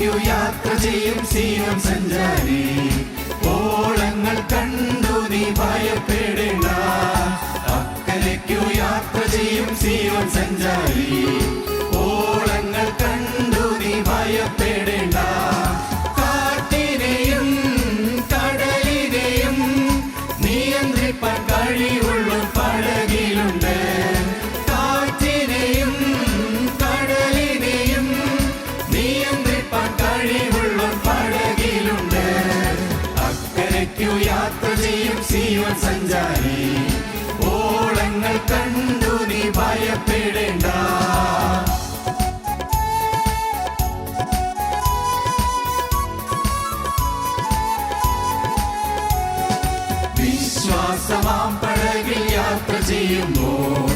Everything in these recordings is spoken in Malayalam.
അക്കരയ്ക്കു യാത്ര ചെയ്യും സീയോൻ സഞ്ചാരി, ഓളങ്ങൾ കണ്ടു നീ ഭയപ്പെടേണ്ട. അക്കരയ്ക്കു യാത്ര ചെയ്യും സീയോൻ സഞ്ചാരി, ഓളങ്ങൾ കണ്ടു നീ ഭയപ്പെടേണ്ട. കാറ്റിനെയും കടലിനെയും നിയന്ത്രിപ്പാൻ കഴിവുള്ള പടകിലുണ്ട്. കാറ്റിനെയും കടലിനെയും നിയന്ത്രിപ്പാൻ കഴിവുള്ള പടകിലുണ്ട്. അക്കരയ്ക്കു യാത്ര ചെയ്യും സീയോൻ സഞ്ചാരി, ഓളങ്ങൾ കണ്ടു നീ ഭയപ്പെടേണ്ട. വിശ്വാസമാം പടകിൽ യാത്ര ചെയ്യുമ്പോൾ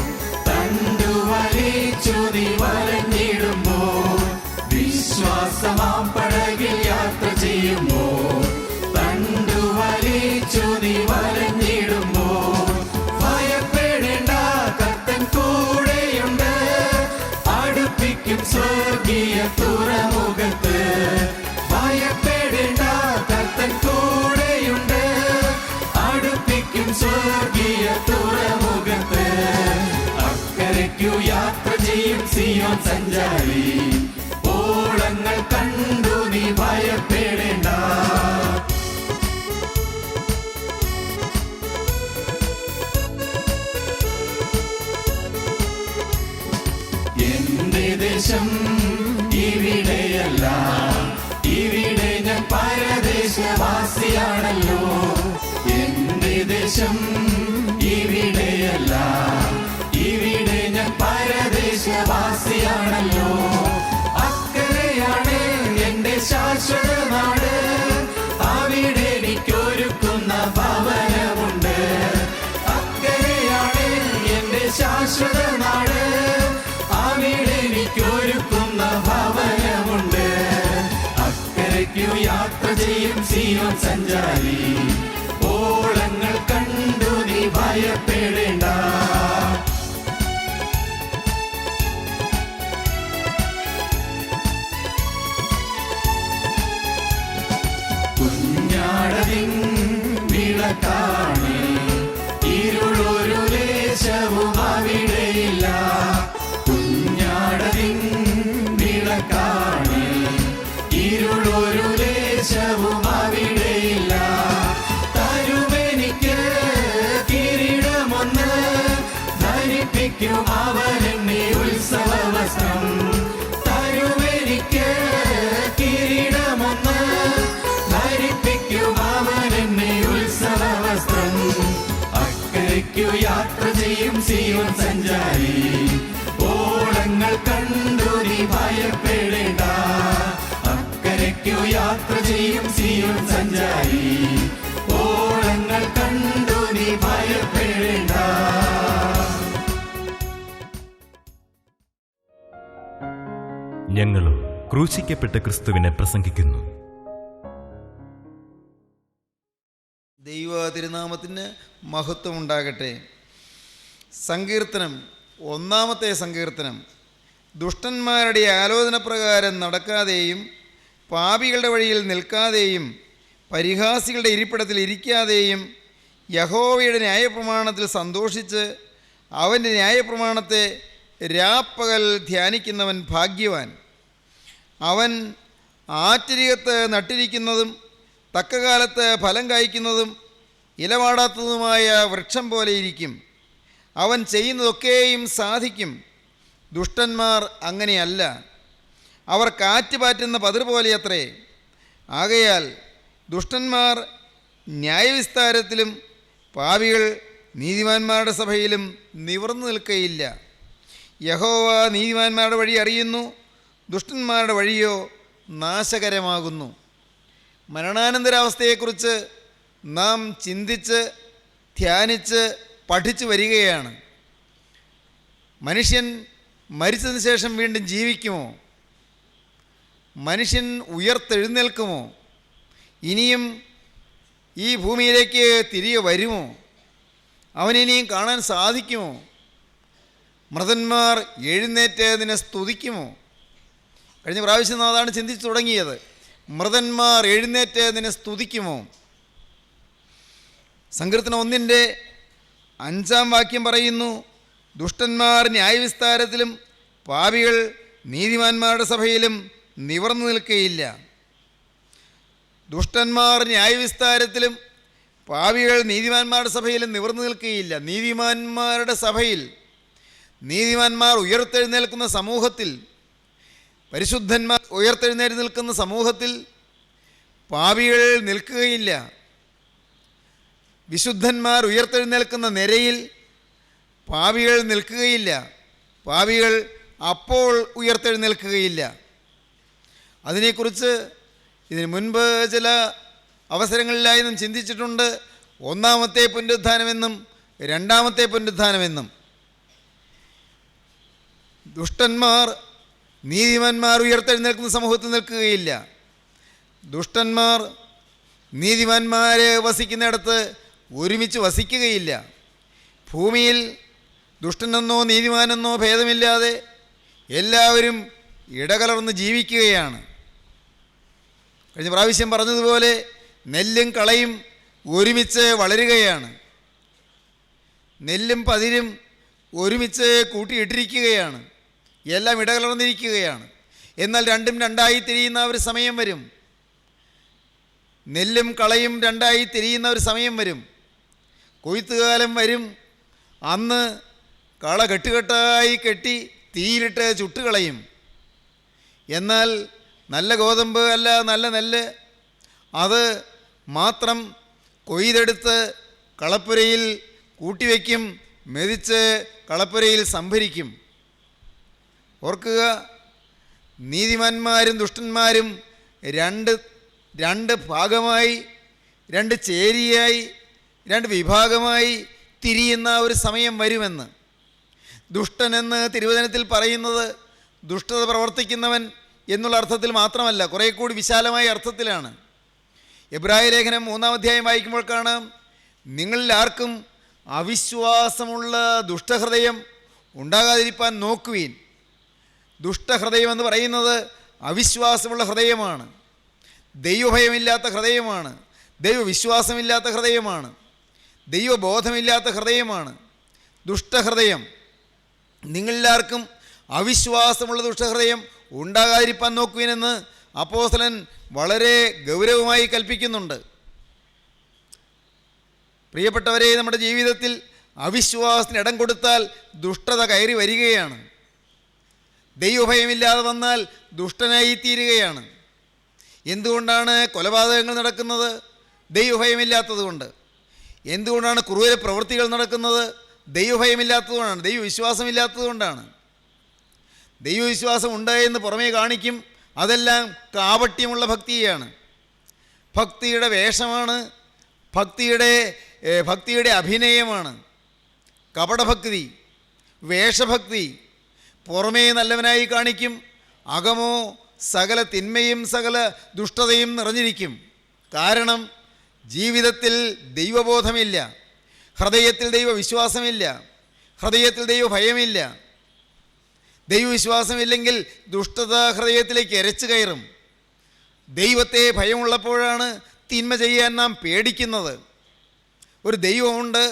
തണ്ടു വലിച്ചു നീ വലഞ്ഞിടുമ്പോൾ. വിശ്വാസമാം പടകിൽ യാത്ര ചെയ്യുമ്പോൾ തണ്ടു വലിച്ചു നീ വലഞ്ഞിടുമ്പോൾ. ഭയപ്പെടേണ്ട, കർത്തൻ കൂടെയുണ്ട്, അടുപ്പിക്കും സ്വർഗീയ തുറമുഖത്ത്. ഭയപ്പെടേണ്ട, കർത്തൻ കൂടെയുണ്ട്, അടുപ്പിക്കും സ്വർഗീയ തുറമുഖത്ത്. അക്കരയ്ക്കു യാത്ര ചെയ്യും സീയോൻ സഞ്ചാരി, ഓളങ്ങൾ കണ്ടു നീ ഭയപ്പെടേണ്ട. എന്റെ ദേശം ഇവിടെയല്ല, ഇവിടെ ഞാൻ പരദേശവാസിയാണല്ലോ. എന്റെ ദേശം ഇവിടെയല്ല, ഇവിടെ ഞാൻ പരദേശവാസിയാണല്ലോ. അക്കരയാണ് എന്റെ ശാശ്വത നാട്, അവിടെ എനിക്കൊരുക്കുന്ന ഭവനമുണ്ട്. അക്കരയാണ് എന്റെ ശാശ്വത നാട്, അവിടെ എനിക്കൊരുക്കുന്ന ഭവനമുണ്ട്. അക്കരയ്ക്കു യാത്ര ചെയ്യും സീയോൻ സഞ്ചാരി, ഓളങ്ങൾ കണ്ടു നീ ഭയപ്പെടേണ്ട. കുഞ്ഞാടതിൻ വിളക്കാണ്, ഇരുളൊരു ലേശവും അവിടെയില്ല. കുഞ്ഞാടതിൻ വിളക്കാണ്, ഇരുളൊരു ലേശവും അവിടെയില്ല. തരുമെനിക്ക് കിരീടമൊന്ന്, ധരിപ്പിക്കും അവനെന്നെ ഉത്സവവസ്ത്രം. തരുമെനിക്ക് കിരീടമൊന്ന്, ധരിപ്പിക്കും അവനെന്നെ ഉത്സവവസ്ത്രം. അക്കരയ്ക്കു യാത്ര ചെയ്യും സീയോൻ സഞ്ചാരി, ഓളങ്ങൾ കണ്ടു നീ ഭയപ്പെടേണ്ട. അക്കരയ്ക്കു യാത്ര ചെയ്യും സീയോൻ സഞ്ചാരി, ഓളങ്ങൾ കണ്ടു നീ ഭയപ്പെടേണ്ട. ഞങ്ങളും ക്രൂശിക്കപ്പെട്ട ക്രിസ്തുവിനെ പ്രസംഗിക്കുന്നു. ദൈവ തിരുനാമത്തിന് മഹത്വം ഉണ്ടാകട്ടെ. സങ്കീർത്തനം, 1-ാമത്തെ സങ്കീർത്തനം. ദുഷ്ടന്മാരുടെ ആലോചന പ്രകാരം നടക്കാതെയും പാപികളുടെ വഴിയിൽ നിൽക്കാതെയും പരിഹാസികളുടെ ഇരിപ്പിടത്തിൽ ഇരിക്കാതെയും യഹോവയുടെ ന്യായപ്രമാണത്തിൽ സന്തോഷിച്ച് അവൻ്റെ ന്യായപ്രമാണത്തെ രാപ്പകൽ ധ്യാനിക്കുന്നവൻ ഭാഗ്യവാൻ. അവൻ ആറ്റരികത്ത് നട്ടിരിക്കുന്നതും തക്കകാലത്ത് ഫലം കായ്ക്കുന്നതും ഇലവാടാത്തതുമായ വൃക്ഷം പോലെ ഇരിക്കും. അവൻ ചെയ്യുന്നതൊക്കെയും സാധിക്കും. ദുഷ്ടന്മാർ അങ്ങനെയല്ല, അവർ കാറ്റ് പാറ്റുന്ന പതിർ പോലെയത്രേ. ആകയാൽ ദുഷ്ടന്മാർ ന്യായവിസ്താരത്തിലും പാപികൾ നീതിമാന്മാരുടെ സഭയിലും നിവർന്നു നിൽക്കയില്ല. യഹോവ നീതിമാന്മാരുടെ വഴി അറിയുന്നു, ദുഷ്ടന്മാരുടെ വഴിയോ നാശകരമാകുന്നു. മരണാനന്തരാവസ്ഥയെക്കുറിച്ച് നാം ചിന്തിച്ച് ധ്യാനിച്ച് പഠിച്ചു വരികയാണ്. മനുഷ്യൻ മരിച്ചതിന് ശേഷം വീണ്ടും ജീവിക്കുമോ? മനുഷ്യൻ ഉയർത്തെഴുന്നേൽക്കുമോ? ഇനിയും ഈ ഭൂമിയിലേക്ക് തിരികെ വരുമോ? അവനിനിയും കാണാൻ സാധിക്കുമോ? മൃതന്മാർ എഴുന്നേറ്റ് അതിനെ സ്തുതിക്കുമോ? കഴിഞ്ഞ പ്രാവശ്യം നാം അതാണ് ചിന്തിച്ചു തുടങ്ങിയത്. മൃതന്മാർ എഴുന്നേറ്റ് നിന്നെ സ്തുതിക്കുമോ? സങ്കീർത്തനം 1:5 പറയുന്നു, ദുഷ്ടന്മാർ ന്യായവിസ്താരത്തിലും പാപികൾ നീതിമാന്മാരുടെ സഭയിലും നിവർന്നു നിൽക്കുകയില്ല. ദുഷ്ടന്മാർ ന്യായവിസ്താരത്തിലും പാപികൾ നീതിമാന്മാരുടെ സഭയിലും നിവർന്നു നിൽക്കുകയില്ല. നീതിമാന്മാരുടെ സഭയിൽ, നീതിമാന്മാർ ഉയർത്തെഴുന്നേൽക്കുന്ന സമൂഹത്തിൽ, പരിശുദ്ധന്മാർ ഉയർത്തെഴുന്നേറ്റ് നിൽക്കുന്ന സമൂഹത്തിൽ പാപികൾ നിൽക്കുകയില്ല. വിശുദ്ധന്മാർ ഉയർത്തെഴുന്നേൽക്കുന്ന നിരയിൽ പാപികൾ നിൽക്കുകയില്ല. പാപികൾ അപ്പോൾ ഉയർത്തെഴുന്നേൽക്കുകയില്ല. അതിനെക്കുറിച്ച് ഇതിനു മുൻപ് ചില അവസരങ്ങളിലായി നാം ചിന്തിച്ചിട്ടുണ്ട്. ഒന്നാമത്തെ പുനരുത്ഥാനമെന്നും രണ്ടാമത്തെ പുനരുത്ഥാനമെന്നും. ദുഷ്ടന്മാർ നീതിമാന്മാർ ഉയർത്തെഴുന്നേൽക്കുന്ന സമൂഹത്തിൽ നിൽക്കുകയില്ല. ദുഷ്ടന്മാർ നീതിമാന്മാർ വസിക്കുന്നിടത്ത് ഒരുമിച്ച് വസിക്കുകയില്ല. ഭൂമിയിൽ ദുഷ്ടനെന്നോ നീതിമാനെന്നോ ഭേദമില്ലാതെ എല്ലാവരും ഇടകലർന്ന് ജീവിക്കുകയാണ്. കഴിഞ്ഞ പ്രാവശ്യം പറഞ്ഞതുപോലെ നെല്ലും കളയും ഒരുമിച്ച് വളരുകയാണ്. നെല്ലും പതിരും ഒരുമിച്ച് കൂട്ടിയിട്ടിരിക്കുകയാണ്. എല്ലാം ഇടകലർന്നിരിക്കുകയാണ്. എന്നാൽ രണ്ടും രണ്ടായി തിരിയുന്ന ഒരു സമയം വരും. നെല്ലും കളയും രണ്ടായി തിരിയുന്ന ഒരു സമയം വരും. കൊയ്ത്തുകാലം വരും. അന്ന് കള കെട്ടുകെട്ടായി കെട്ടി തീയിലിട്ട് ചുട്ടുകളയും. എന്നാൽ നല്ല ഗോതമ്പ് അല്ല, നല്ല നെല്ല്, അത് മാത്രം കൊയ്തെടുത്ത് കളപ്പുരയിൽ കൂട്ടിവെക്കും, മെതിച്ച് കളപ്പുരയിൽ സംഭരിക്കും. ഓർക്കുക, നീതിമാന്മാരും ദുഷ്ടന്മാരും രണ്ട് ഭാഗമായി, രണ്ട് ചേരിയായി, രണ്ട് വിഭാഗമായി തിരിയുന്ന ഒരു സമയം വരുമെന്ന്. ദുഷ്ടനെന്ന് തിരുവചനത്തിൽ പറയുന്നത് ദുഷ്ടത പ്രവർത്തിക്കുന്നവൻ എന്നുള്ള അർത്ഥത്തിൽ മാത്രമല്ല, കുറേ കൂടി വിശാലമായ അർത്ഥത്തിലാണ്. എബ്രായ ലേഖനം 3-ാം വായിക്കുമ്പോൾ കാണാം, നിങ്ങളിൽ ആർക്കും അവിശ്വാസമുള്ള ദുഷ്ടഹൃദയം ഉണ്ടാകാതിരിക്കാൻ നോക്കുവീൻ. ദുഷ്ടഹൃദയം എന്ന് പറയുന്നത് അവിശ്വാസമുള്ള ഹൃദയമാണ്, ദൈവഭയമില്ലാത്ത ഹൃദയമാണ്, ദൈവവിശ്വാസമില്ലാത്ത ഹൃദയമാണ്, ദൈവബോധമില്ലാത്ത ഹൃദയമാണ് ദുഷ്ടഹൃദയം. നിങ്ങളെല്ലാവർക്കും അവിശ്വാസമുള്ള ദുഷ്ടഹൃദയം ഉണ്ടാകാതിരിക്കാൻ നോക്കുവിനെന്ന് അപ്പോസ്തലൻ വളരെ ഗൗരവമായി കൽപ്പിക്കുന്നുണ്ട്. പ്രിയപ്പെട്ടവരെ, നമ്മുടെ ജീവിതത്തിൽ അവിശ്വാസത്തിന് ഇടം കൊടുത്താൽ ദുഷ്ടത കയറി വരികയാണ്. ദൈവഭയമില്ലാതെ വന്നാൽ ദുഷ്ടനായി തീരുകയാണ്. എന്തുകൊണ്ടാണ് കൊലപാതകങ്ങൾ നടക്കുന്നത്? ദൈവഭയമില്ലാത്തതുകൊണ്ട്. എന്തുകൊണ്ടാണ് ക്രൂര പ്രവൃത്തികൾ നടക്കുന്നത്? ദൈവഭയമില്ലാത്തതുകൊണ്ടാണ്, ദൈവവിശ്വാസമില്ലാത്തതുകൊണ്ടാണ്. ദൈവവിശ്വാസം ഉണ്ട് എന്ന് പുറമേ കാണിക്കും, അതെല്ലാം കാപട്യമുള്ള ഭക്തിയാണ്, ഭക്തിയുടെ വേഷമാണ്, ഭക്തിയുടെ അഭിനയമാണ്. കപടഭക്തി, വേഷഭക്തി. പുറമേ നല്ലവനായി കാണിക്കും, അകമോ സകല തിന്മയും സകല ദുഷ്ടതയും നിറഞ്ഞിരിക്കും. കാരണം ജീവിതത്തിൽ ദൈവബോധമില്ല, ഹൃദയത്തിൽ ദൈവവിശ്വാസമില്ല, ഹൃദയത്തിൽ ദൈവഭയമില്ല. ദൈവവിശ്വാസമില്ലെങ്കിൽ ദുഷ്ടത ഹൃദയത്തിലേക്ക് എരച്ചു കയറും. ദൈവത്തെ ഭയമുള്ളപ്പോഴാണ് തിന്മ ചെയ്യാൻ നാം പേടിക്കുന്നത്. ഒരു ദൈവമുണ്ട്,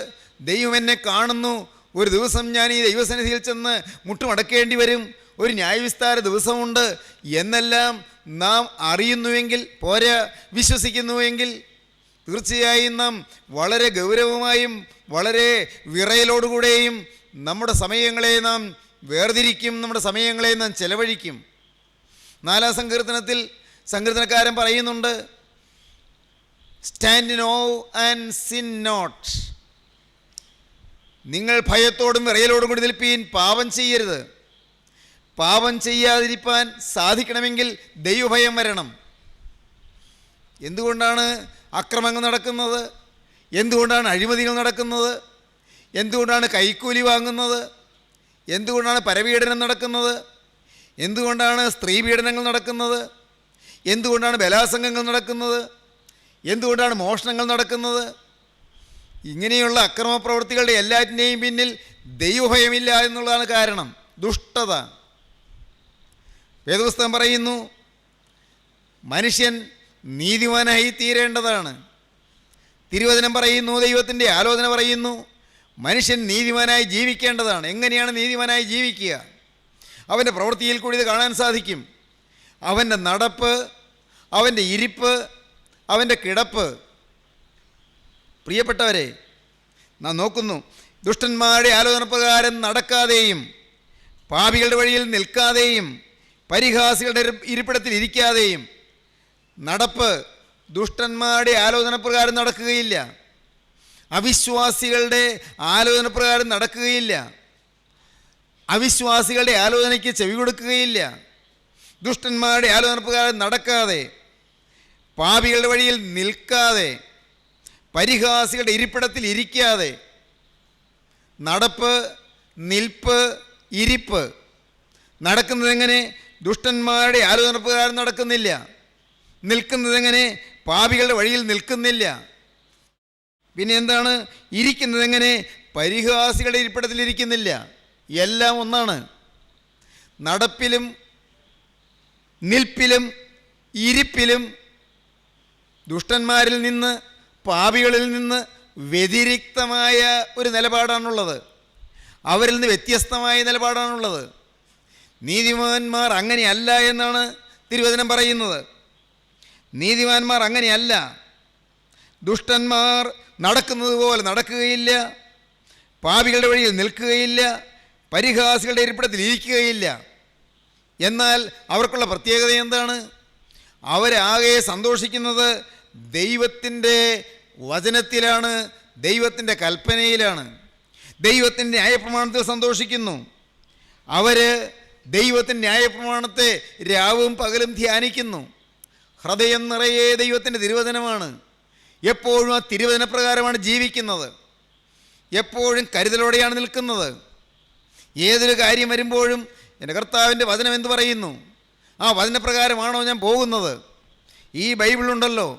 ദൈവം എന്നെ കാണുന്നു, ഒരു ദിവസം ഞാൻ ഈ ദൈവസന്നിധിയിൽ ചെന്ന് മുട്ടുമടക്കേണ്ടി വരും, ഒരു ന്യായവിസ്താര ദിവസമുണ്ട് എന്നെല്ലാം നാം അറിയുന്നുവെങ്കിൽ പോരാ, വിശ്വസിക്കുന്നുവെങ്കിൽ തീർച്ചയായും നാം വളരെ ഗൗരവമായും വളരെ വിറയലോടുകൂടെയും നമ്മുടെ സമയങ്ങളെ നാം വേർതിരിക്കും, നമ്മുടെ സമയങ്ങളെ നാം ചെലവഴിക്കും. 4-ാം സങ്കീർത്തനത്തിൽ സങ്കീർത്തനക്കാരൻ പറയുന്നുണ്ട്, stand no and sin not. നിങ്ങൾ ഭയത്തോടും വിറയലോടും കൂടി നിൽപ്പീൻ, പാപം ചെയ്യരുത്. പാപം ചെയ്യാതിരിക്കാൻ സാധിക്കണമെങ്കിൽ ദൈവഭയം വരണം. എന്തുകൊണ്ടാണ് അക്രമങ്ങൾ നടക്കുന്നത്? എന്തുകൊണ്ടാണ് അഴിമതികൾ നടക്കുന്നത്? എന്തുകൊണ്ടാണ് കൈക്കൂലി വാങ്ങുന്നത്? എന്തുകൊണ്ടാണ് പരപീഡനം നടക്കുന്നത്? എന്തുകൊണ്ടാണ് സ്ത്രീപീഡനങ്ങൾ നടക്കുന്നത്? എന്തുകൊണ്ടാണ് ബലാത്സംഗങ്ങൾ നടക്കുന്നത്? എന്തുകൊണ്ടാണ് മോഷണങ്ങൾ നടക്കുന്നത്? ഇങ്ങനെയുള്ള അക്രമ പ്രവൃത്തികളുടെ എല്ലാറ്റിൻ്റെയും പിന്നിൽ ദൈവഭയമില്ല എന്നുള്ളതാണ് കാരണം. ദുഷ്ടത. വേദപുസ്തകം പറയുന്നു മനുഷ്യൻ നീതിമാനായി തീരേണ്ടതാണ്. തിരുവചനം പറയുന്നു, ദൈവത്തിൻ്റെ ആലോചന പറയുന്നു മനുഷ്യൻ നീതിമാനായി ജീവിക്കേണ്ടതാണ്. എങ്ങനെയാണ് നീതിമാനായി ജീവിക്കുക? അവൻ്റെ പ്രവൃത്തിയിൽ കൂടി ഇത് കാണാൻ സാധിക്കും. അവൻ്റെ നടപ്പ്, അവൻ്റെ ഇരിപ്പ്, അവൻ്റെ കിടപ്പ്. പ്രിയപ്പെട്ടവരെ, നാം നോക്കുന്നു, ദുഷ്ടന്മാരുടെ ആലോചന പ്രകാരം നടക്കാതെയും പാപികളുടെ വഴിയിൽ നിൽക്കാതെയും പരിഹാസികളുടെ ഇരിപ്പിടത്തിൽ ഇരിക്കാതെയും. നടപ്പ് ദുഷ്ടന്മാരുടെ ആലോചന പ്രകാരം നടക്കുകയില്ല, അവിശ്വാസികളുടെ ആലോചന പ്രകാരം നടക്കുകയില്ല, അവിശ്വാസികളുടെ ആലോചനയ്ക്ക് ചെവി കൊടുക്കുകയില്ല. ദുഷ്ടന്മാരുടെ ആലോചന പ്രകാരം നടക്കാതെ, പാപികളുടെ വഴിയിൽ നിൽക്കാതെ, പരിഹാസികളുടെ ഇരിപ്പിടത്തിൽ ഇരിക്കാതെ. നടപ്പ്, നിൽപ്പ്, ഇരിപ്പ്. നടക്കുന്നതെങ്ങനെ? ദുഷ്ടന്മാരുടെ ആലോചന പ്രകാരം നടക്കുന്നില്ല. നിൽക്കുന്നതെങ്ങനെ? പാപികളുടെ വഴിയിൽ നിൽക്കുന്നില്ല. പിന്നെ എന്താണ്? ഇരിക്കുന്നതെങ്ങനെ? പരിഹാസികളുടെ ഇരിപ്പിടത്തിൽ ഇരിക്കുന്നില്ല. എല്ലാം ഒന്നാണ്. നടപ്പിലും നിൽപ്പിലും ഇരിപ്പിലും ദുഷ്ടന്മാരിൽ നിന്ന്, പാപികളിൽ നിന്ന് വ്യതിരിക്തമായ ഒരു നിലപാടാണുള്ളത്. അവരിൽ നിന്ന് വ്യത്യസ്തമായ നിലപാടാണുള്ളത്. നീതിമാന്മാർ അങ്ങനെയല്ല എന്നാണ് തിരുവചനം പറയുന്നത്. നീതിമാന്മാർ അങ്ങനെയല്ല. ദുഷ്ടന്മാർ നടക്കുന്നത് പോലെ നടക്കുകയില്ല, പാപികളുടെ വഴിയിൽ നിൽക്കുകയില്ല, പരിഹാസികളുടെ ഇരിപ്പിടത്തിൽ ഇരിക്കുകയില്ല. എന്നാൽ അവർക്കുള്ള പ്രത്യേകത എന്താണ്? അവരാകെ സന്തോഷിക്കുന്നത് ദൈവത്തിൻ്റെ വചനത്തിലാണ്, ദൈവത്തിൻ്റെ കൽപ്പനയിലാണ്, ദൈവത്തിൻ്റെ ന്യായപ്രമാണത്തിൽ സന്തോഷിക്കുന്നു. അവർ ദൈവത്തിൻ്റെ ന്യായപ്രമാണത്തെ രാവും പകലും ധ്യാനിക്കുന്നു. ഹൃദയം നിറയെ ദൈവത്തിൻ്റെ തിരുവചനമാണ്. എപ്പോഴും ആ തിരുവചനപ്രകാരമാണ് ജീവിക്കുന്നത്. എപ്പോഴും കരുതലോടെയാണ് നിൽക്കുന്നത്. ഏതൊരു കാര്യം വരുമ്പോഴും എൻ്റെ കർത്താവിൻ്റെ വചനം എന്ത് പറയുന്നു, ആ വചനപ്രകാരമാണോ ഞാൻ പോകുന്നത്? ഈ ബൈബിളുണ്ടല്ലോ,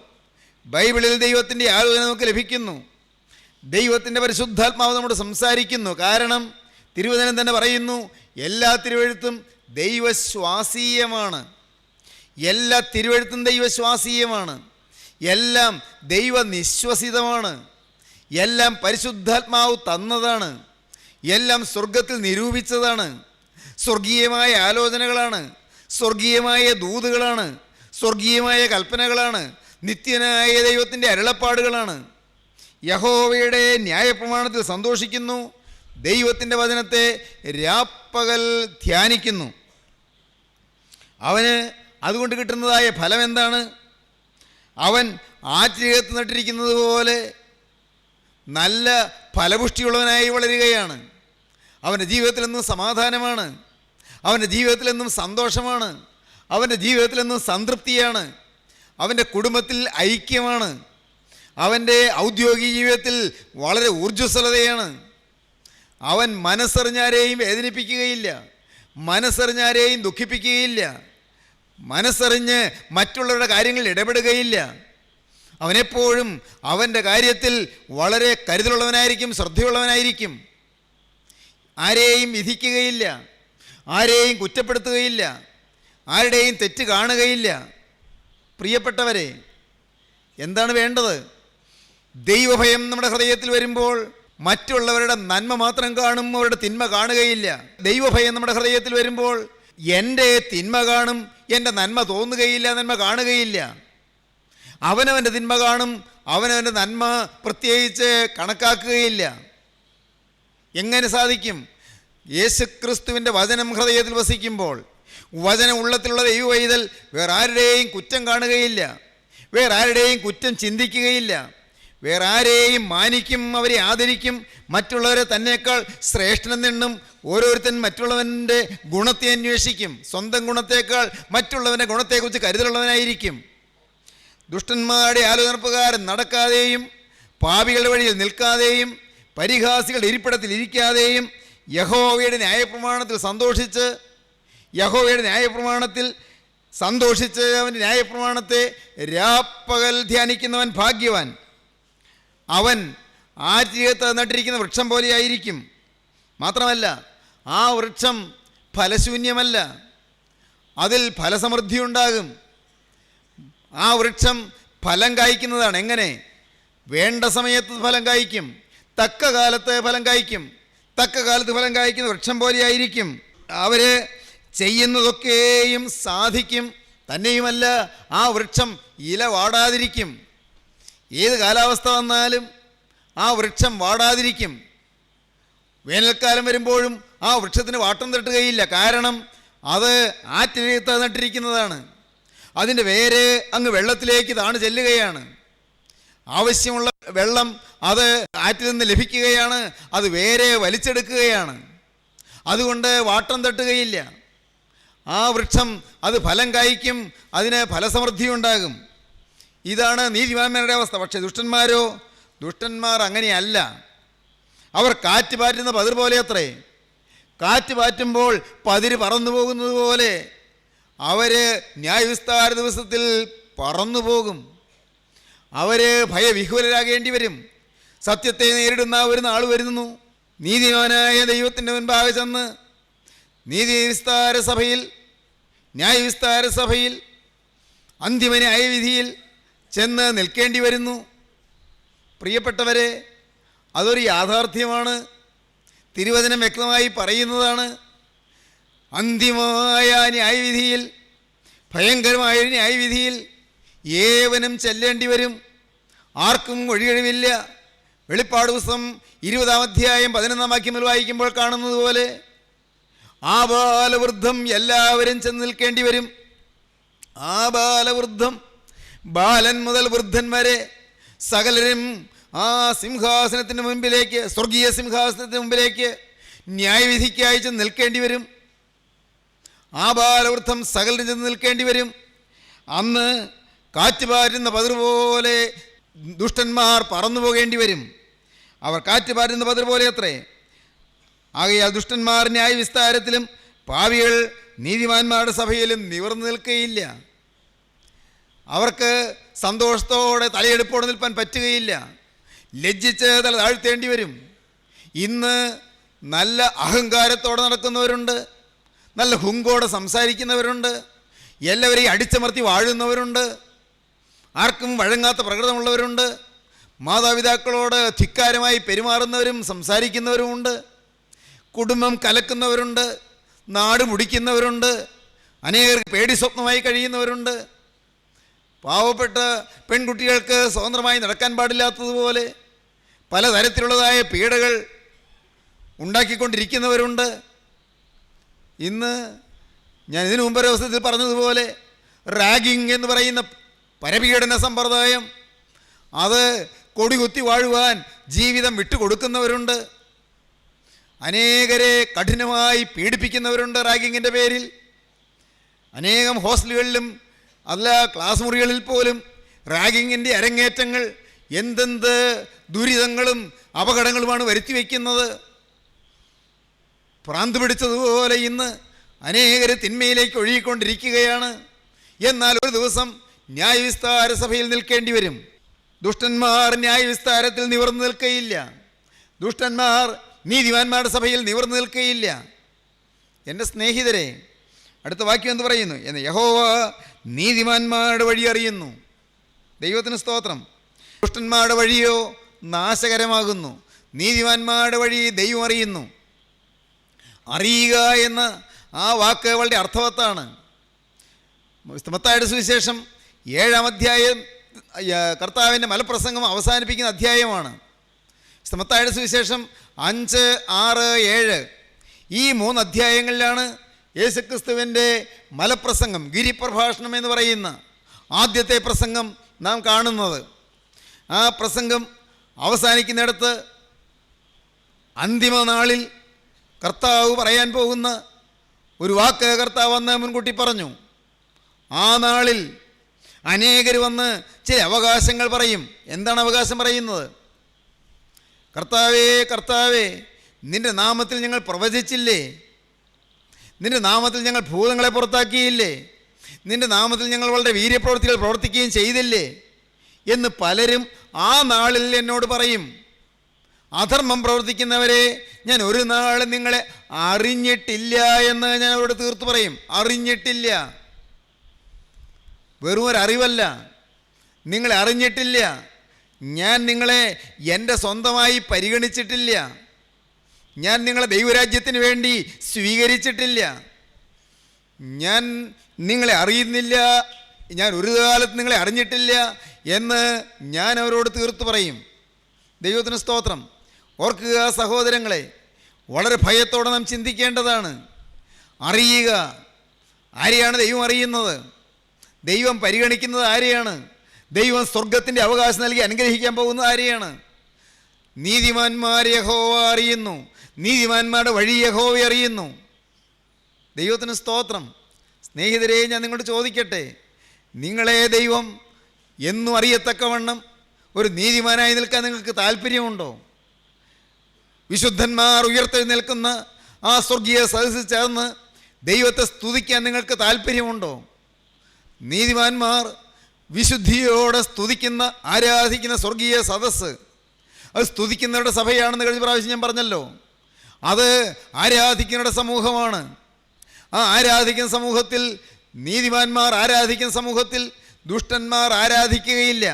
ബൈബിളിൽ ദൈവത്തിൻ്റെ ആലോചന നമുക്ക് ലഭിക്കുന്നു. ദൈവത്തിൻ്റെ പരിശുദ്ധാത്മാവ് നമ്മോട് സംസാരിക്കുന്നു. കാരണം തിരുവചനം തന്നെ പറയുന്നു, എല്ലാ തിരുവെഴുത്തും ദൈവശ്വാസീയമാണ്. എല്ലാ തിരുവെഴുത്തും ദൈവശ്വാസീയമാണ്. എല്ലാം ദൈവനിശ്വസിതമാണ്. എല്ലാം പരിശുദ്ധാത്മാവ് തന്നതാണ്. എല്ലാം സ്വർഗത്തിൽ നിരൂപിച്ചതാണ്. സ്വർഗീയമായ ആലോചനകളാണ്, സ്വർഗീയമായ ദൂതുകളാണ്, സ്വർഗീയമായ കൽപ്പനകളാണ്, നിത്യനായ ദൈവത്തിൻ്റെ അരുളപ്പാടുകളാണ്. യഹോവയുടെ ന്യായപ്രമാണത്തിൽ സന്തോഷിക്കുന്നു, ദൈവത്തിൻ്റെ വചനത്തെ രാപ്പകൽ ധ്യാനിക്കുന്നു. അവന് അതുകൊണ്ട് കിട്ടുന്നതായ ഫലം എന്താണ്? അവൻ ആറ്റിനകത്ത് നട്ടിരിക്കുന്നത് പോലെ നല്ല ഫലപുഷ്ടിയുള്ളവനായി വളരുകയാണ്. അവൻ്റെ ജീവിതത്തിലെന്നും സമാധാനമാണ്, അവൻ്റെ ജീവിതത്തിലെന്നും സന്തോഷമാണ്, അവൻ്റെ ജീവിതത്തിലെന്നും സംതൃപ്തിയാണ്, അവൻ്റെ കുടുംബത്തിൽ ഐക്യമാണ്, അവൻ്റെ ഔദ്യോഗിക ജീവിതത്തിൽ വളരെ ഊർജ്ജസ്വലതയാണ്. അവൻ മനസ്സറിഞ്ഞാരെയും വേദനിപ്പിക്കുകയില്ല, മനസ്സറിഞ്ഞാരെയും ദുഃഖിപ്പിക്കുകയില്ല, മനസ്സറിഞ്ഞ് മറ്റുള്ളവരുടെ കാര്യങ്ങളിൽ ഇടപെടുകയില്ല. അവനെപ്പോഴും അവൻ്റെ കാര്യത്തിൽ വളരെ കരുതലുള്ളവനായിരിക്കും, ശ്രദ്ധയുള്ളവനായിരിക്കും. ആരെയും വിധിക്കുകയില്ല, ആരെയും കുറ്റപ്പെടുത്തുകയില്ല, ആരുടെയും തെറ്റ് കാണുകയില്ല. പ്രിയപ്പെട്ടവരെ, എന്താണ് വേണ്ടത്? ദൈവഭയം നമ്മുടെ ഹൃദയത്തിൽ വരുമ്പോൾ മറ്റുള്ളവരുടെ നന്മ മാത്രം കാണും, അവരുടെ തിന്മ കാണുകയില്ല. ദൈവഭയം നമ്മുടെ ഹൃദയത്തിൽ വരുമ്പോൾ എൻ്റെ തിന്മ കാണും, എൻ്റെ നന്മ തോന്നുകയില്ല, നന്മ കാണുകയില്ല. അവനവൻ്റെ തിന്മ കാണും, അവനവൻ്റെ നന്മ പ്രത്യേകിച്ച് കണക്കാക്കുകയില്ല. എങ്ങനെ സാധിക്കും? യേശുക്രിസ്തുവിൻ്റെ വചനം ഹൃദയത്തിൽ വസിക്കുമ്പോൾ, വചനം ഉള്ളത്തിലുള്ള ദൈവവൈതൽ വേറെ ആരുടെയും കുറ്റം കാണുകയില്ല, വേറെ ആരുടെയും കുറ്റം ചിന്തിക്കുകയില്ല, വേറെ ആരെയും മാനിക്കും, അവരെ ആദരിക്കും, മറ്റുള്ളവരെ തന്നേക്കാൾ ശ്രേഷ്ഠനെന്നെണ്ണും. ഓരോരുത്തൻ മറ്റുള്ളവൻ്റെ ഗുണത്തെ അന്വേഷിക്കും, സ്വന്തം ഗുണത്തേക്കാൾ മറ്റുള്ളവൻ്റെ ഗുണത്തെക്കുറിച്ച് കരുതലുള്ളവനായിരിക്കും. ദുഷ്ടന്മാരുടെ ആലോചന പ്രകാരം നടക്കാതെയും പാപികളുടെ വഴിയിൽ നിൽക്കാതെയും പരിഹാസികളുടെ ഇരിപ്പിടത്തിൽ ഇരിക്കാതെയും യഹോവയുടെ ന്യായപ്രമാണത്തിൽ സന്തോഷിച്ച് അവൻ്റെ ന്യായപ്രമാണത്തെ രാപ്പകൽ ധ്യാനിക്കുന്നവൻ ഭാഗ്യവാൻ. അവൻ ആറ്റിനകത്ത് നട്ടിരിക്കുന്ന വൃക്ഷം പോലെയായിരിക്കും. മാത്രമല്ല, ആ വൃക്ഷം ഫലശൂന്യമല്ല, അതിൽ ഫലസമൃദ്ധി ഉണ്ടാകും. ആ വൃക്ഷം ഫലം കായ്ക്കുന്നതാണ്. എങ്ങനെ? വേണ്ട സമയത്ത് ഫലം കായ്ക്കും, തക്ക കാലത്ത് ഫലം കായ്ക്കും. തക്ക കാലത്ത് ഫലം കായ്ക്കുന്ന വൃക്ഷം പോലെയായിരിക്കും. അവർ ചെയ്യുന്നതൊക്കെയും സാധിക്കും. തന്നെയുമല്ല, ആ വൃക്ഷം ഇല വാടാതിരിക്കും. ഏത് കാലാവസ്ഥ വന്നാലും ആ വൃക്ഷം വാടാതിരിക്കും. വേനൽക്കാലം വരുമ്പോഴും ആ വൃക്ഷത്തിന് വാട്ടം തട്ടുകയില്ല. കാരണം അത് ആറ്റിനകത്ത് നട്ടിരിക്കുന്നതാണ്. അതിൻ്റെ വേര് അങ്ങ് വെള്ളത്തിലേക്ക് താണു ചെല്ലുകയാണ്. ആവശ്യമുള്ള വെള്ളം അത് ആറ്റിൽ നിന്ന് ലഭിക്കുകയാണ്. അത് വേരെ വലിച്ചെടുക്കുകയാണ്. അതുകൊണ്ട് വാട്ടം തട്ടുകയില്ല. ആ വൃക്ഷം അത് ഫലം കായ്ക്കും, അതിന് ഫലസമൃദ്ധി ഉണ്ടാകും. ഇതാണ് നീതിമാന്മാരുടെ അവസ്ഥ. പക്ഷേ ദുഷ്ടന്മാർ അങ്ങനെയല്ല. അവർ കാറ്റ് പാറ്റുന്ന പതിർ പോലെ അത്രേ. കാറ്റ് പാറ്റുമ്പോൾ പതിര് പറന്നു പോകുന്നത് പോലെ അവർ ന്യായവിസ്താര ദിവസത്തിൽ പറന്നു പോകും. അവർ ഭയവിഹ്വലരാകേണ്ടി വരും. സത്യത്തെ നേരിടുന്ന ഒരു നാൾ വരുന്നു. നീതിമാനായ ദൈവത്തിൻ്റെ മുൻപാകെ ചെന്ന് ന്യായവിസ്താര സഭയിൽ അന്തിമ ന്യായവിധിയിൽ ചെന്ന് നിൽക്കേണ്ടി വരുന്നു. പ്രിയപ്പെട്ടവരെ, അതൊരു യാഥാർത്ഥ്യമാണ്. തിരുവചനം വ്യക്തമായി പറയുന്നതാണ്. അന്തിമമായ ന്യായവിധിയിൽ, ഭയങ്കരമായ ന്യായവിധിയിൽ ഏവനും ചെല്ലേണ്ടി വരും. ആർക്കും ഒഴികഴിവില്ല. വെളിപ്പാട് പുസ്തകം 20-ാം അധ്യായം 11-ാം വാക്യം വായിക്കുമ്പോൾ കാണുന്നത് പോലെ ആബാലവൃദ്ധം എല്ലാവരും ചെന്ന് നിൽക്കേണ്ടി വരും. ആബാലവൃദ്ധം, ബാലൻ മുതൽ വൃദ്ധൻ വരെ സകലരും ആ സിംഹാസനത്തിന് മുമ്പിലേക്ക്, സ്വർഗീയ സിംഹാസനത്തിന് മുമ്പിലേക്ക് ന്യായവിധിക്കായി ചെന്ന് നിൽക്കേണ്ടി വരും. ആബാലവൃദ്ധം സകലരും ചെന്ന് നിൽക്കേണ്ടി വരും. അന്ന് കാറ്റ് പാറ്റുന്ന പതിർ പോലെ ദുഷ്ടന്മാർ പറന്നു പോകേണ്ടി വരും. അവർ കാറ്റ് പാറ്റുന്ന പതിർ പോലെ അത്രേ. ആകയാൽ ദുഷ്ടന്മാർ ന്യായവിസ്താരത്തിലും പാപികൾ നീതിമാന്മാരുടെ സഭയിലും നിവർന്നു നിൽക്കുകയില്ല. അവർക്ക് സന്തോഷത്തോടെ തലയെടുപ്പോടെ നിൽപ്പാൻ പറ്റുകയില്ല. ലജ്ജിച്ച് തല താഴ്ത്തേണ്ടി വരും. ഇന്ന് നല്ല അഹങ്കാരത്തോടെ നടക്കുന്നവരുണ്ട്, നല്ല ഹുങ്കോടെ സംസാരിക്കുന്നവരുണ്ട്, എല്ലാവരെയും അടിച്ചമർത്തി വാഴുന്നവരുണ്ട്, ആർക്കും വഴങ്ങാത്ത പ്രകൃതമുള്ളവരുണ്ട്, മാതാപിതാക്കളോട് ധിക്കാരമായി പെരുമാറുന്നവരും സംസാരിക്കുന്നവരുമുണ്ട്, കുടുംബം കലക്കുന്നവരുണ്ട്, നാട് മുടിക്കുന്നവരുണ്ട്, അനേകർക്ക് പേടി സ്വപ്നമായി കഴിയുന്നവരുണ്ട്. പാവപ്പെട്ട പെൺകുട്ടികൾക്ക് സ്വതന്ത്രമായി നടക്കാൻ പാടില്ലാത്തതുപോലെ പലതരത്തിലുള്ളതായ പീഡകൾ ഉണ്ടാക്കിക്കൊണ്ടിരിക്കുന്നവരുണ്ട്. ഇന്ന് ഞാൻ ഇതിനു മുമ്പ് ഒരവസരത്തിൽ പറഞ്ഞതുപോലെ റാഗിങ് എന്ന് പറയുന്ന പരപീഡന സമ്പ്രദായം, അത് കൊടികുത്തി വാഴുവാൻ ജീവിതം വിട്ടുകൊടുക്കുന്നവരുണ്ട്. അനേകരെ കഠിനമായി പീഡിപ്പിക്കുന്നവരുണ്ട് റാഗിങ്ങിൻ്റെ പേരിൽ. അനേകം ഹോസ്റ്റലുകളിലും അല്ല ക്ലാസ് മുറികളിൽ പോലും റാഗിങ്ങിൻ്റെ അരങ്ങേറ്റങ്ങൾ എന്തെന്ത് ദുരിതങ്ങളും അപകടങ്ങളുമാണ് വരുത്തി വയ്ക്കുന്നത്. ഭ്രാന്ത് പിടിച്ചതുപോലെ ഇന്ന് അനേകർ തിന്മയിലേക്ക് ഒഴുകിക്കൊണ്ടിരിക്കുകയാണ്. എന്നാൽ ഒരു ദിവസം ന്യായവിസ്താര സഭയിൽ നിൽക്കേണ്ടി വരും. ദുഷ്ടന്മാർ ന്യായവിസ്താരത്തിൽ നിവർന്നു നിൽക്കുകയില്ല. ദുഷ്ടന്മാർ നീതിമാന്മാരുടെ സഭയിൽ നിവർന്നു നിൽക്കുകയില്ല. എൻ്റെ സ്നേഹിതരെ, അടുത്ത വാക്യം എന്ത് പറയുന്നു? എന്ന് യഹോവ നീതിമാന്മാരുടെ വഴി അറിയുന്നു. ദൈവത്തിന് സ്തോത്രം. ദുഷ്ടന്മാരുടെ വഴിയോ നാശകരമാകുന്നു, നീതിമാന്മാരുടെ വഴി ദൈവം അറിയുന്നു. അറിയുക എന്ന ആ വാക്ക് വളരെ അർത്ഥവത്താണ്. മത്തായിയുടെ സുവിശേഷം 7-ാം അധ്യായം കർത്താവിൻ്റെ മലപ്രസംഗം അവസാനിപ്പിക്കുന്ന അധ്യായമാണ്. മത്തായിയുടെ സുവിശേഷം 5, 6, 7 ഈ 3 അധ്യായങ്ങളിലാണ് യേശുക്രിസ്തുവിൻ്റെ മലപ്രസംഗം, ഗിരിപ്രഭാഷണം എന്ന് പറയുന്ന ആദ്യത്തെ പ്രസംഗം നാം കാണുന്നത്. ആ പ്രസംഗം അവസാനിക്കുന്നിടത്ത് അന്തിമ നാളിൽ കർത്താവ് പറയാൻ പോകുന്ന ഒരു വാക്ക് കർത്താവ് അന്ന് മുൻകൂട്ടി പറഞ്ഞു. ആ നാളിൽ അനേകർ വന്ന് ചില അവകാശങ്ങൾ പറയും. എന്താണ് അവകാശം പറയുന്നത്? കർത്താവേ, കർത്താവേ, നിൻ്റെ നാമത്തിൽ ഞങ്ങൾ പ്രവചിച്ചില്ലേ? നിൻ്റെ നാമത്തിൽ ഞങ്ങൾ ഭൂതങ്ങളെ പുറത്താക്കിയില്ലേ? നിൻ്റെ നാമത്തിൽ ഞങ്ങൾ വളരെ വീര്യപ്രവൃത്തികൾ പ്രവർത്തിക്കുകയും ചെയ്തില്ലേ എന്ന് പലരും ആ നാളിൽ എന്നോട് പറയും. അധർമ്മം പ്രവർത്തിക്കുന്നവരെ ഞാൻ ഒരു നാളും നിങ്ങളെ അറിഞ്ഞിട്ടില്ല എന്ന് ഞാൻ അവരോട് തീർത്തു പറയും. അറിഞ്ഞിട്ടില്ല, വെറും ഒരു അറിവല്ല, നിങ്ങളെ അറിഞ്ഞിട്ടില്ല. ഞാൻ നിങ്ങളെ എൻ്റെ സ്വന്തമായി പരിഗണിച്ചിട്ടില്ല. ഞാൻ നിങ്ങളെ ദൈവരാജ്യത്തിന് വേണ്ടി സ്വീകരിച്ചിട്ടില്ല. ഞാൻ നിങ്ങളെ അറിയുന്നില്ല, ഞാൻ ഒരു കാലത്ത് നിങ്ങളെ അറിഞ്ഞിട്ടില്ല എന്ന് ഞാൻ അവരോട് തീർത്തു പറയും. ദൈവത്തിന് സ്തോത്രം. ഓർക്കുക സഹോദരങ്ങളെ, വളരെ ഭയത്തോടെ നാം ചിന്തിക്കേണ്ടതാണ്. അറിയുക, ആരെയാണ് ദൈവം അറിയുന്നത്? ദൈവം പരിഗണിക്കുന്നത് ആരെയാണ്? ദൈവം സ്വർഗത്തിൻ്റെ അവകാശം നൽകി അനുഗ്രഹിക്കാൻ പോകുന്നത് ആരെയാണ്? നീതിമാന്മാരെ യഹോവ അറിയുന്നു, നീതിമാന്മാരുടെ വഴി യഹോവ അറിയുന്നു. ദൈവത്തിന് സ്തോത്രം. സ്നേഹിതരെ, ഞാൻ നിങ്ങളോട് ചോദിക്കട്ടെ, നിങ്ങളെ ദൈവം എന്നും അറിയത്തക്കവണ്ണം ഒരു നീതിമാനായി നിൽക്കാൻ നിങ്ങൾക്ക് താല്പര്യമുണ്ടോ? വിശുദ്ധന്മാർ ഉയർത്തെഴുന്നേൽക്കുന്ന ആ സ്വർഗീയ സദസ്സിൽ ചേർന്ന് ദൈവത്തെ സ്തുതിക്കാൻ നിങ്ങൾക്ക് താല്പര്യമുണ്ടോ? നീതിമാന്മാർ വിശുദ്ധിയോടെ സ്തുതിക്കുന്ന, ആരാധിക്കുന്ന സ്വർഗീയ സദസ്സ്, അത് സ്തുതിക്കുന്നവരുടെ സഭയാണെന്ന് കഴിഞ്ഞ പ്രാവശ്യം ഞാൻ പറഞ്ഞല്ലോ. അത് ആരാധിക്കുന്നവരുടെ സമൂഹമാണ്. ആ ആരാധിക്കുന്ന സമൂഹത്തിൽ, നീതിമാന്മാർ ആരാധിക്കുന്ന സമൂഹത്തിൽ ദുഷ്ടന്മാർ ആരാധിക്കുകയില്ല,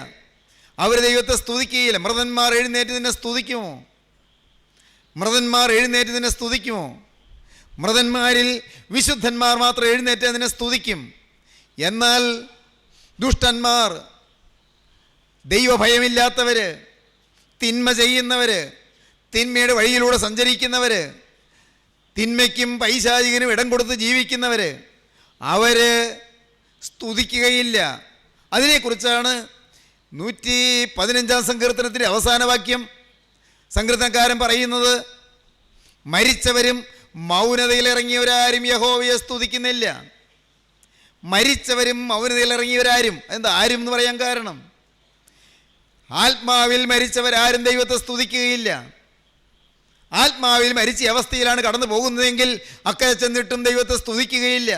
അവർ ദൈവത്തെ സ്തുതിക്കുകയില്ല. മൃതന്മാർ എഴുന്നേറ്റ് നിന്നെ സ്തുതിക്കുമോ? മൃതന്മാർ എഴുന്നേറ്റ് നിന്നെ സ്തുതിക്കുമോ? മൃതന്മാരിൽ വിശുദ്ധന്മാർ മാത്രം എഴുന്നേറ്റ് നിന്നെ സ്തുതിക്കും. എന്നാൽ ദുഷ്ടന്മാർ, ദൈവഭയമില്ലാത്തവർ, തിന്മ ചെയ്യുന്നവർ, തിന്മയുടെ വഴിയിലൂടെ സഞ്ചരിക്കുന്നവർ, തിന്മയ്ക്കും പൈശാചികനും ഇടം കൊടുത്ത് ജീവിക്കുന്നവർ, അവർ സ്തുതിക്കുകയില്ല. അതിനെക്കുറിച്ചാണ് 115 സങ്കീർത്തനത്തിൻ്റെ അവസാന വാക്യം സങ്കീർത്തനക്കാരൻ പറയുന്നത്. മരിച്ചവരും മൗനതയിലിറങ്ങിയവരാരും യഹോവയെ സ്തുതിക്കുന്നില്ല. മരിച്ചവരും മൗനതയിലിറങ്ങിയവരാരും, എന്താ ആരും എന്ന് പറയാൻ കാരണം? ആത്മാവിൽ മരിച്ചവരാരും ദൈവത്തെ സ്തുതിക്കുകയില്ല. ആത്മാവിൽ മരിച്ച അവസ്ഥയിലാണ് കടന്നു പോകുന്നതെങ്കിൽ അക്കരെ ചെന്നിട്ടും ദൈവത്തെ സ്തുതിക്കുകയില്ല.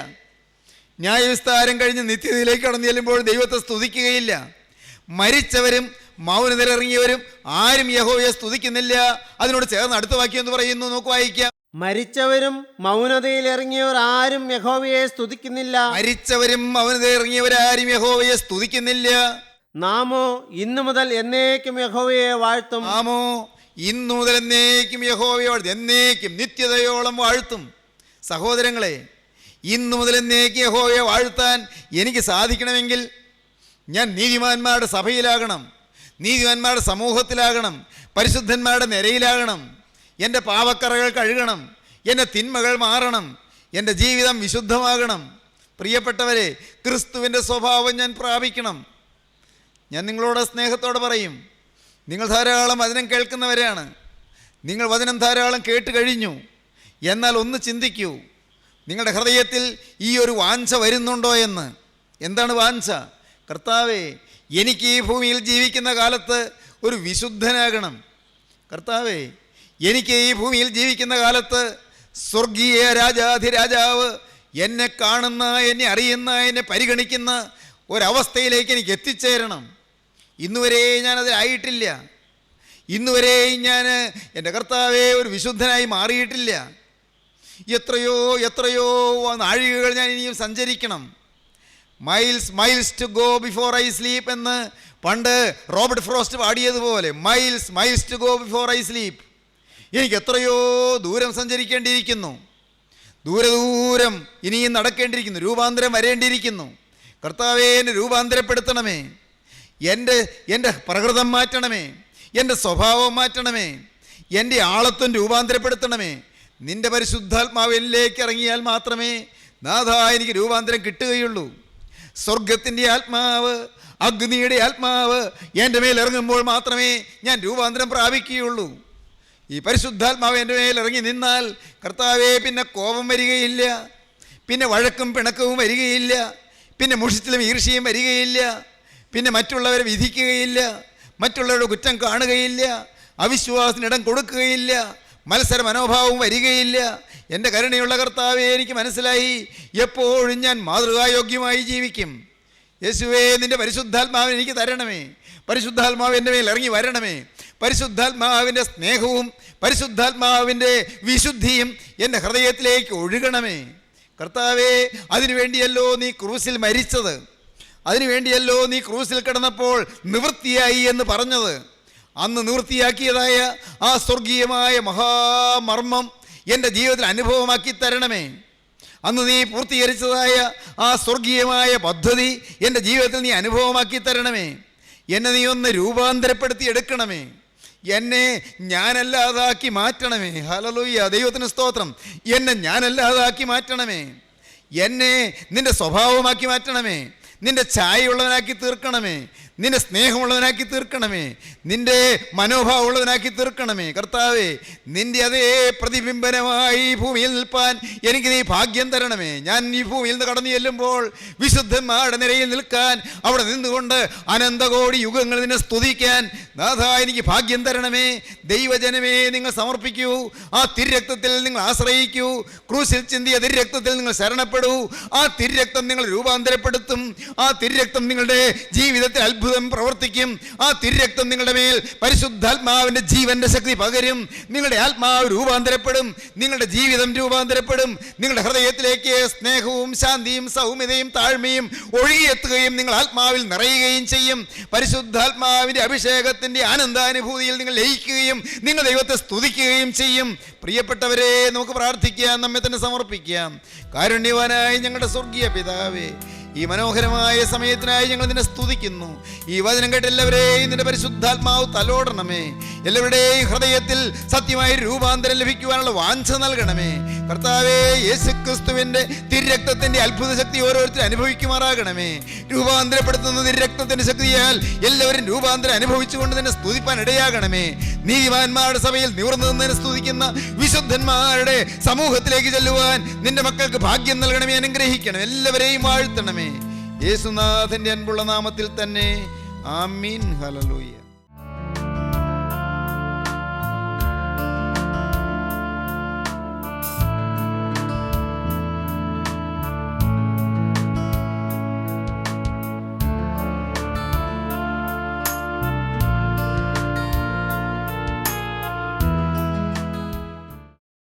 ന്യായവിസ്താരം കഴിഞ്ഞ് നിത്യതയിലേക്ക് കടന്നു ചെല്ലുമ്പോൾ ദൈവത്തെ സ്തുതിക്കുകയില്ല. മരിച്ചവരും മൗനതയിലിറങ്ങിയവരും ആരും യഹോവയെ സ്തുതിക്കുന്നില്ല. അതിനോട് ചേർന്ന് അടുത്ത വാക്യം എന്ന് പറയുന്നു, നമുക്ക് വായിക്കാം. മരിച്ചവരും മൗനതയിലിറങ്ങിയവർ ആരും യഹോവയെ സ്തുതിക്കുന്നില്ല. മരിച്ചവരും മൗനതയിലിറങ്ങിയവരാരും യഹോവയെ സ്തുതിക്കുന്നില്ല. നാമോ ഇന്നു മുതൽ എന്നേക്കും യഹോവയെ വാഴ്ത്തും. നാമോ ഇന്നു മുതൽ എന്നേക്കും യഹോവയെ വാഴ്ത്തും. എന്നേക്കും, നിത്യതയോളം വാഴ്ത്തും. സഹോദരങ്ങളെ, ഇന്നു മുതൽ എന്നേക്കും യഹോവയെ വാഴ്ത്താൻ എനിക്ക് സാധിക്കണമെങ്കിൽ ഞാൻ നീതിമാന്മാരുടെ സഭയിലാകണം, നീതിമാന്മാരുടെ സമൂഹത്തിലാകണം, പരിശുദ്ധന്മാരുടെ നിരയിലാകണം. എൻ്റെ പാവക്കറകൾ കഴുകണം, എൻ്റെ തിന്മകൾ മാറണം, എൻ്റെ ജീവിതം വിശുദ്ധമാകണം. പ്രിയപ്പെട്ടവരെ, ക്രിസ്തുവിൻ്റെ സ്വഭാവം ഞാൻ പ്രാപിക്കണം. ഞാൻ നിങ്ങളോട് സ്നേഹത്തോടെ പറയും, നിങ്ങൾ ധാരാളം വചനം കേൾക്കുന്നവരാണ്, നിങ്ങൾ വചനം ധാരാളം കേട്ട് കഴിഞ്ഞു. എന്നാൽ ഒന്ന് ചിന്തിക്കൂ, നിങ്ങളുടെ ഹൃദയത്തിൽ ഈ ഒരു വാഞ്ച വരുന്നുണ്ടോ എന്ന്. എന്താണ് വാഞ്ച? കർത്താവേ, എനിക്ക് ഈ ഭൂമിയിൽ ജീവിക്കുന്ന കാലത്ത് ഒരു വിശുദ്ധനാകണം. കർത്താവേ, എനിക്ക് ഈ ഭൂമിയിൽ ജീവിക്കുന്ന കാലത്ത് സ്വർഗീയ രാജാധിരാജാവ് എന്നെ കാണുന്ന, എന്നെ അറിയുന്ന, എന്നെ പരിഗണിക്കുന്ന ഒരവസ്ഥയിലേക്ക് എനിക്ക് എത്തിച്ചേരണം. ഇന്നുവരെ ഞാനതിലായിട്ടില്ല. ഇന്നുവരെയും ഞാൻ എൻ്റെ കർത്താവെ ഒരു വിശുദ്ധനായി മാറിയിട്ടില്ല. എത്രയോ എത്രയോ നാഴികകൾ ഞാൻ ഇനിയും സഞ്ചരിക്കണം. Miles to go before I sleep എന്ന് പണ്ട് റോബർട്ട് ഫ്രോസ്റ്റ് പാടിയതുപോലെ, miles to go before I sleep. എനിക്ക് എത്രയോ ദൂരം സഞ്ചരിക്കേണ്ടിയിരിക്കുന്നു, ദൂരം ഇനിയും നടക്കേണ്ടിയിരിക്കുന്നു, രൂപാന്തരം വരേണ്ടിയിരിക്കുന്നു. കർത്താവേ, എന്നെ രൂപാന്തരപ്പെടുത്തണമേ, എൻ്റെ പ്രകൃതം മാറ്റണമേ, എൻ്റെ സ്വഭാവം മാറ്റണമേ, എൻ്റെ ആളത്വം രൂപാന്തരപ്പെടുത്തണമേ. നിൻ്റെ പരിശുദ്ധാത്മാവ് എന്നിലേക്ക് ഇറങ്ങിയാൽ മാത്രമേ നാഥാ എനിക്ക് രൂപാന്തരം കിട്ടുകയുള്ളൂ. സ്വർഗത്തിൻ്റെ ആത്മാവ്, അഗ്നിയുടെ ആത്മാവ് എൻ്റെ മേൽ ഇറങ്ങുമ്പോൾ മാത്രമേ ഞാൻ രൂപാന്തരം പ്രാപിക്കുകയുള്ളൂ. ഈ പരിശുദ്ധാത്മാവ് എൻ്റെ മേൽ ഇറങ്ങി നിന്നാൽ കർത്താവേ, പിന്നെ കോപം വരികയില്ല, പിന്നെ വഴക്കും പിണക്കവും വരികയില്ല, പിന്നെ മുഷിച്ചിലും ഈർഷ്യയും വരികയില്ല, പിന്നെ മറ്റുള്ളവരെ വിധിക്കുകയില്ല, മറ്റുള്ളവരുടെ കുറ്റം കാണുകയില്ല, അവിശ്വാസത്തിനിടം കൊടുക്കുകയില്ല, മത്സര മനോഭാവവും വരികയില്ല. എൻ്റെ കരുണയുള്ള കർത്താവേ, എനിക്ക് മനസ്സിലായി, എപ്പോഴും ഞാൻ മാതൃകായോഗ്യമായി ജീവിക്കും. യേശുവേ, നിൻ്റെ പരിശുദ്ധാത്മാവിനെ എനിക്ക് തരണമേ, പരിശുദ്ധാത്മാവ് എൻ്റെ മേൽ ഇറങ്ങി വരണമേ, പരിശുദ്ധാത്മാവിൻ്റെ സ്നേഹവും പരിശുദ്ധാത്മാവിൻ്റെ വിശുദ്ധിയും എൻ്റെ ഹൃദയത്തിലേക്ക് ഒഴുകണമേ. കർത്താവേ, അതിനുവേണ്ടിയല്ലോ നീ ക്രൂസിൽ മരിച്ചത്, അതിനുവേണ്ടിയല്ലോ നീ ക്രൂസിൽ കിടന്നപ്പോൾ നിവൃത്തിയായി എന്ന് പറഞ്ഞത്. അന്ന് നിവൃത്തിയാക്കിയതായ ആ സ്വർഗീയമായ മഹാമർമ്മം എൻ്റെ ജീവിതത്തിൽ അനുഭവമാക്കി തരണമേ. അന്ന് നീ പൂർത്തീകരിച്ചതായ ആ സ്വർഗീയമായ പദ്ധതി എൻ്റെ ജീവിതത്തിൽ നീ അനുഭവമാക്കി തരണമേ. എന്നെ നീ ഒന്ന് രൂപാന്തരപ്പെടുത്തി എടുക്കണമേ. എന്നെ ഞാനല്ലാതാക്കി മാറ്റണമേ. ഹല്ലേലൂയ, ദൈവത്തിന് സ്തോത്രം. എന്നെ ഞാനല്ലാതാക്കി മാറ്റണമേ. എന്നെ നിൻ്റെ സ്വഭാവമാക്കി മാറ്റണമേ. നിൻ്റെ ഛായയുള്ളവനാക്കി തീർക്കണമേ. നിന്റെ സ്നേഹമുള്ളവനാക്കി തീർക്കണമേ. നിന്റെ മനോഭാവമുള്ളവനാക്കി തീർക്കണമേ. കർത്താവേ, നിന്റെ അതേ പ്രതിബിംബനമായി ഈ ഭൂമിയിൽ നിൽപ്പാൻ എനിക്ക് നീ ഭാഗ്യം തരണമേ. ഞാൻ ഈ ഭൂമിയിൽ നിന്ന് കടന്നു ചെല്ലുമ്പോൾ വിശുദ്ധന്മാരുടെ നിരയിൽ നിൽക്കാൻ, അവിടെ നിന്നുകൊണ്ട് അനന്തകോടി യുഗങ്ങൾ നിന്നെ സ്തുതിക്കാൻ നാഥാ എനിക്ക് ഭാഗ്യം തരണമേ. ദൈവജനമേ, നിങ്ങൾ സമർപ്പിക്കൂ. ആ തിരുരക്തത്തിൽ നിങ്ങൾ ആശ്രയിക്കൂ. ക്രൂശിൽ ചിന്തിയ തിരുരക്തത്തിൽ നിങ്ങൾ ശരണപ്പെടൂ. ആ തിരുരക്തം നിങ്ങൾ രൂപാന്തരപ്പെടുത്തും. ആ തിരുരക്തം നിങ്ങളുടെ ജീവിതത്തിൽ അത്ഭുതം പ്രവർത്തിക്കും. ആ തിരുരക്തം നിങ്ങളുടെ മേൽ പരിശുദ്ധാത്മാവിൻ്റെ ജീവന്റെ ശക്തി പകരും. നിങ്ങളുടെ ആത്മാവ് രൂപാന്തരപ്പെടും. നിങ്ങളുടെ ജീവിതം രൂപാന്തരപ്പെടും. നിങ്ങളുടെ ഹൃദയത്തിലേക്ക് സ്നേഹവും ശാന്തിയും സൗമ്യതയും താഴ്മയും ഒഴുകിയെത്തുകയും നിങ്ങൾ ആത്മാവിൽ നിറയുകയും ചെയ്യും. പരിശുദ്ധാത്മാവിൻ്റെ അഭിഷേകത്തിൻ്റെ ആനന്ദാനുഭൂതിയിൽ നിങ്ങൾ ലയിക്കുകയും നിങ്ങൾ ദൈവത്തെ സ്തുതിക്കുകയും ചെയ്യും. പ്രിയപ്പെട്ടവരെ, നമുക്ക് പ്രാർത്ഥിക്കാം, നമ്മെ തന്നെ സമർപ്പിക്കാം. കാരുണ്യവാനായ ഞങ്ങളുടെ സ്വർഗീയ പിതാവേ, ഈ മനോഹരമായ സമയത്തിനായി ഞങ്ങൾ നിന്നെ സ്തുതിക്കുന്നു. ഈ വചനം കേട്ട് എല്ലാവരെയും നിന്റെ പരിശുദ്ധാത്മാവ് തലോടണമേ. എല്ലാവരുടെയും ഹൃദയത്തിൽ സത്യമായി രൂപാന്തരം ലഭിക്കുവാനുള്ള വാഞ്ച നൽകണമേ. കർത്താവേ, യേശുക്രിസ്തുവിൻ്റെ തിരുരക്തത്തിൻ്റെ അത്ഭുത ശക്തി ഓരോരുത്തരും അനുഭവിക്കുമാറാകണമേ. രൂപാന്തരപ്പെടുത്തുന്ന തിരുരക്തത്തിൻ്റെ ശക്തിയാൽ എല്ലാവരും രൂപാന്തരം അനുഭവിച്ചുകൊണ്ട് തന്നെ സ്തുതിപ്പാൻ ഇടയാകണമേ. നീതിമാന്മാരുടെ സഭയിൽ നിവർന്നു നിന്നതിനെ സ്തുതിക്കുന്ന വിശുദ്ധന്മാരുടെ സമൂഹത്തിലേക്ക് ചെല്ലുവാൻ നിന്റെ മക്കൾക്ക് ഭാഗ്യം നൽകണമേ. അനുഗ്രഹിക്കണം, എല്ലാവരെയും വാഴ്ത്തണമേ. യേശുനാഥന്റെ അൻപുള്ള നാമത്തിൽ തന്നെ. ആമീൻ. ഹല്ലേലൂയ.